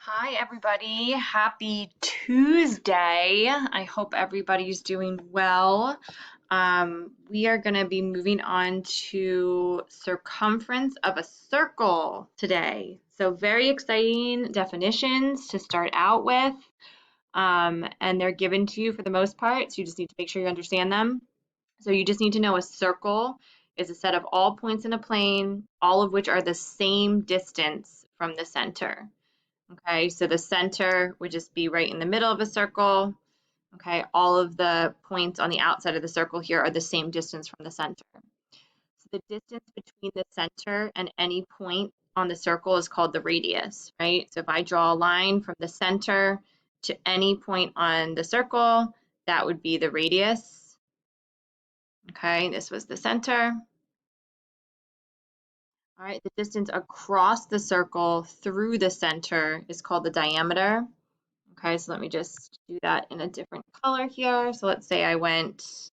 Hi, everybody. Happy Tuesday. I hope everybody's doing well. We are going to be moving on to circumference of a circle today. So very exciting definitions to start out with. And they're given to you for the most part, so you just need to make sure you understand them. So you just need to know a circle is a set of all points in a plane, all of which are the same distance from the center. Okay, so the center would just be right in the middle of a circle. Okay, all of the points on the outside of the circle here are the same distance from the center. So the distance between the center and any point on the circle is called the radius, right? So if I draw a line from the center to any point on the circle, that would be the radius. Okay, this was the center. All right, the distance across the circle through the center is called the diameter. Okay, so let me just do that in a different color here. So let's say I went,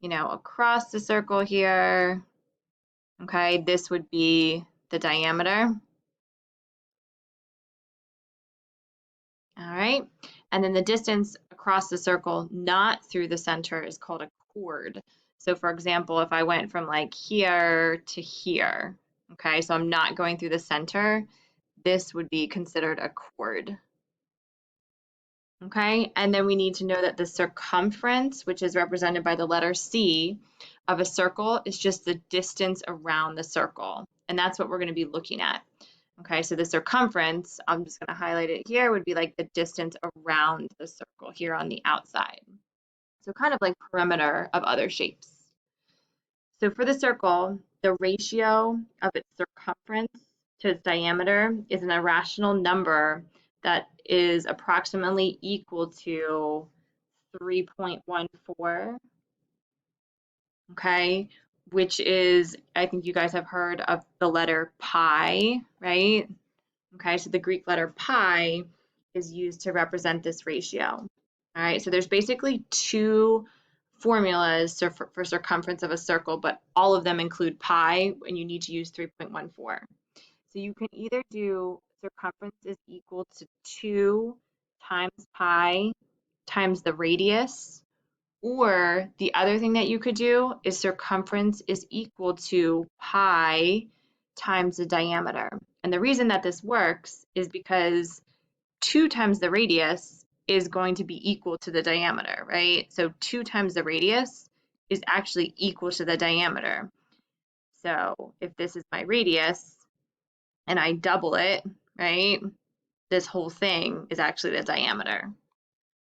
across the circle here. Okay, this would be the diameter. All right, and then the distance across the circle, not through the center, is called a chord. So for example, if I went from like here to here, okay, so I'm not going through the center, this would be considered a chord. Okay, and then we need to know that the circumference, which is represented by the letter C, of a circle is just the distance around the circle. And that's what we're going to be looking at. Okay, so the circumference, I'm just going to highlight it here, would be like the distance around the circle here on the outside. So kind of like perimeter of other shapes. So for the circle, the ratio of its circumference to its diameter is an irrational number that is approximately equal to 3.14, okay, which is, I think you guys have heard of the letter pi, right? Okay, so the Greek letter pi is used to represent this ratio. All right, so there's basically two formulas for circumference of a circle, but all of them include pi, and you need to use 3.14. So you can either do circumference is equal to 2 times pi times the radius, or the other thing that you could do is circumference is equal to pi times the diameter. And the reason that this works is because 2 times the radius is going to be equal to the diameter, right? So 2 times the radius is actually equal to the diameter. So if this is my radius and I double it, right, this whole thing is actually the diameter.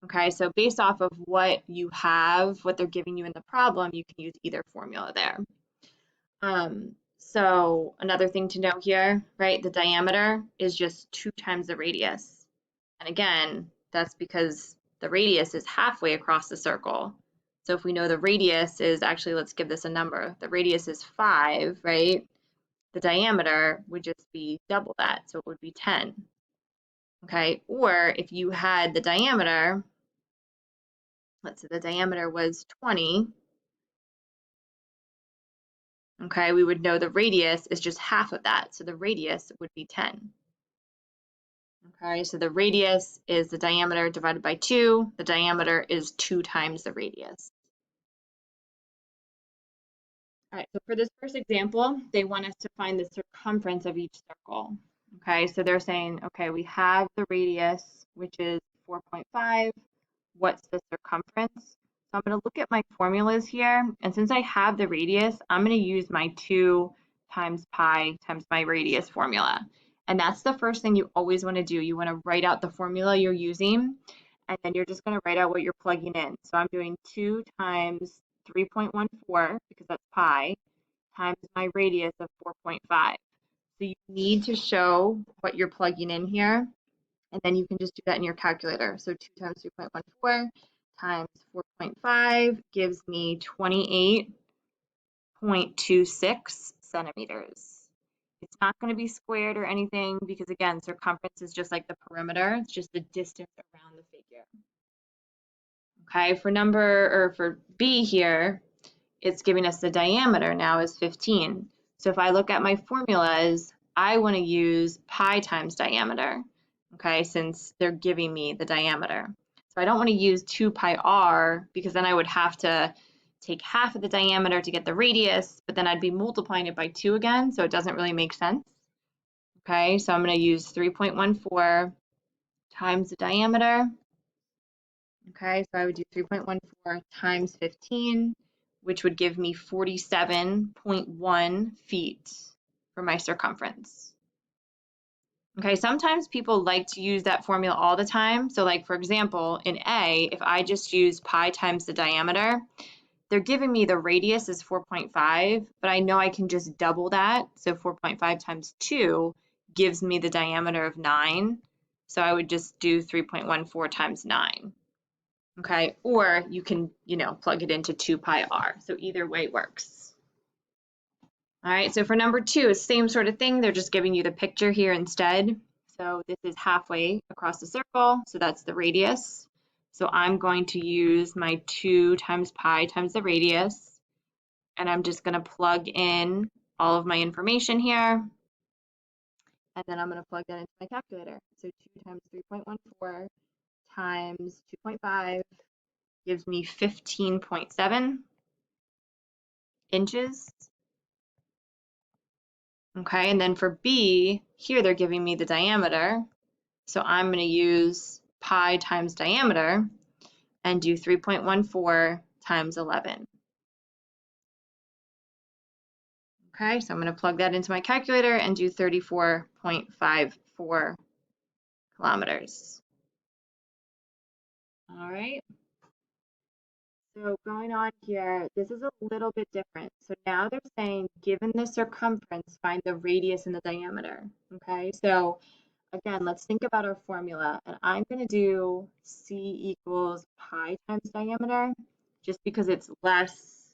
Okay, so based off of what you have, what they're giving you in the problem, you can use either formula there. So another thing to note here, right, the diameter is just 2 times the radius. And again, that's because the radius is halfway across the circle. So if we know the radius is actually, let's give this a number. The radius is 5, right? The diameter would just be double that, so it would be 10. Okay, or if you had the diameter, let's say the diameter was 20, okay, we would know the radius is just half of that, so the radius would be 10. Okay, so the radius is the diameter divided by 2. The diameter is 2 times the radius. All right, so for this first example, they want us to find the circumference of each circle. Okay, so they're saying, okay, we have the radius, which is 4.5. What's the circumference? So I'm going to look at my formulas here, and since I have the radius, I'm going to use my 2 times pi times my radius formula. And that's the first thing you always want to do. You want to write out the formula you're using, and then you're just going to write out what you're plugging in. So I'm doing 2 times 3.14, because that's pi, times my radius of 4.5. So you need to show what you're plugging in here, and then you can just do that in your calculator. So 2 times 3.14 times 4.5 gives me 28.26 centimeters. It's not going to be squared or anything because, again, circumference is just like the perimeter. It's just the distance around the figure. Okay, for B here, it's giving us the diameter now is 15. So if I look at my formulas, I want to use pi times diameter. okay, since they're giving me the diameter. So I don't want to use 2 pi r because then I would have to take half of the diameter to get the radius, but then I'd be multiplying it by 2 again, so it doesn't really make sense. Okay, so I'm going to use 3.14 times the diameter. Okay, so I would do 3.14 times 15, which would give me 47.1 feet for my circumference. Okay, sometimes people like to use that formula all the time. So like, for example, in A, if I just use pi times the diameter, they're giving me the radius is 4.5, but I know I can just double that. So 4.5 times 2 gives me the diameter of 9. So I would just do 3.14 times 9. Okay, or you can, plug it into 2 pi r. So either way works. All right, so for number 2, it's the same sort of thing. They're just giving you the picture here instead. So this is halfway across the circle, so that's the radius. So I'm going to use my 2 times pi times the radius, and I'm just going to plug in all of my information here, and then I'm going to plug that into my calculator. So 2 times 3.14 times 2.5 gives me 15.7 inches. Okay, and then for B, here they're giving me the diameter. So I'm going to use pi times diameter and do 3.14 times 11. Okay, so I'm going to plug that into my calculator and do 34.54 kilometers. All right. So going on here, this is a little bit different. So now they're saying, given the circumference, find the radius and the diameter. Okay, so again, let's think about our formula. And I'm going to do C equals pi times diameter, just because it's less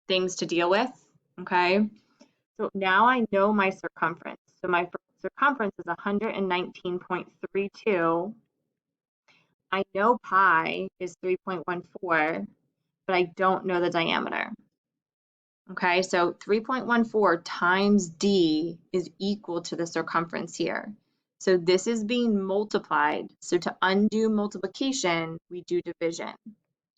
things to deal with. Okay, so now I know my circumference. So my circumference is 119.32. I know pi is 3.14, but I don't know the diameter. Okay, so 3.14 times d is equal to the circumference here. So this is being multiplied. So to undo multiplication, we do division.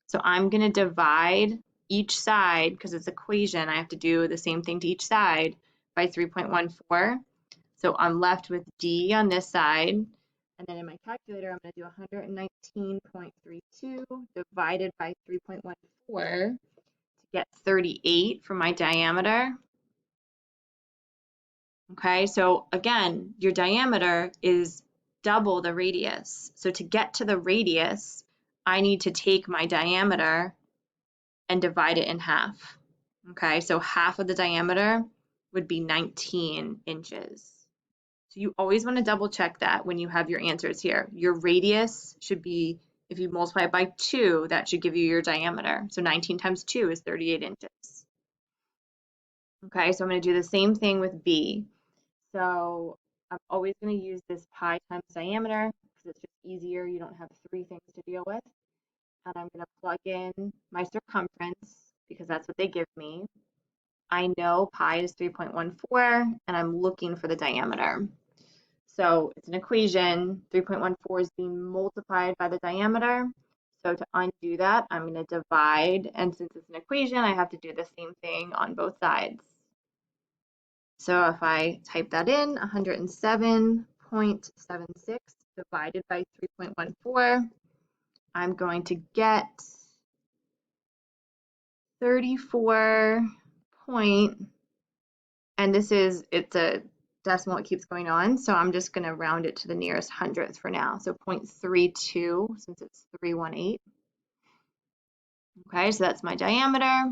So I'm going to divide each side, because it's equation, I have to do the same thing to each side, by 3.14. So I'm left with d on this side. And then in my calculator, I'm going to do 119.32 divided by 3.14 to get 38 for my diameter. Okay, so again, your diameter is double the radius. So to get to the radius, I need to take my diameter and divide it in half. Okay, so half of the diameter would be 19 inches. So you always want to double check that when you have your answers here. Your radius should be, if you multiply it by 2, that should give you your diameter. So 19 times 2 is 38 inches. Okay, so I'm going to do the same thing with B. So I'm always going to use this pi times diameter because it's just easier. You don't have 3 things to deal with. And I'm going to plug in my circumference because that's what they give me. I know pi is 3.14 and I'm looking for the diameter. So it's an equation, 3.14 is being multiplied by the diameter. So to undo that, I'm going to divide, and since it's an equation, I have to do the same thing on both sides. So if I type that in, 107.76 divided by 3.14, I'm going to get 34 point, and it's a decimal, it keeps going on, so I'm just going to round it to the nearest hundredth for now. So 0.32 since it's 318. Okay, so that's my diameter.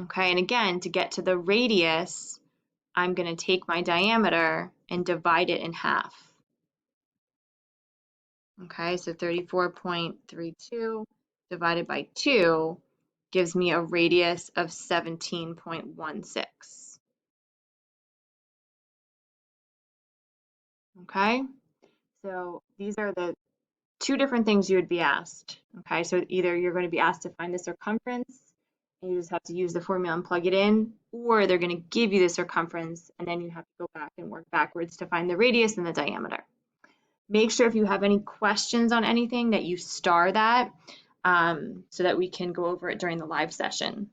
Okay, and again, to get to the radius, I'm going to take my diameter and divide it in half. Okay, so 34.32 divided by 2 gives me a radius of 17.16. Okay, so these are the 2 different things you would be asked. Okay, so either you're going to be asked to find the circumference and you just have to use the formula and plug it in, or they're going to give you the circumference, and then you have to go back and work backwards to find the radius and the diameter. Make sure if you have any questions on anything that you star that so that we can go over it during the live session.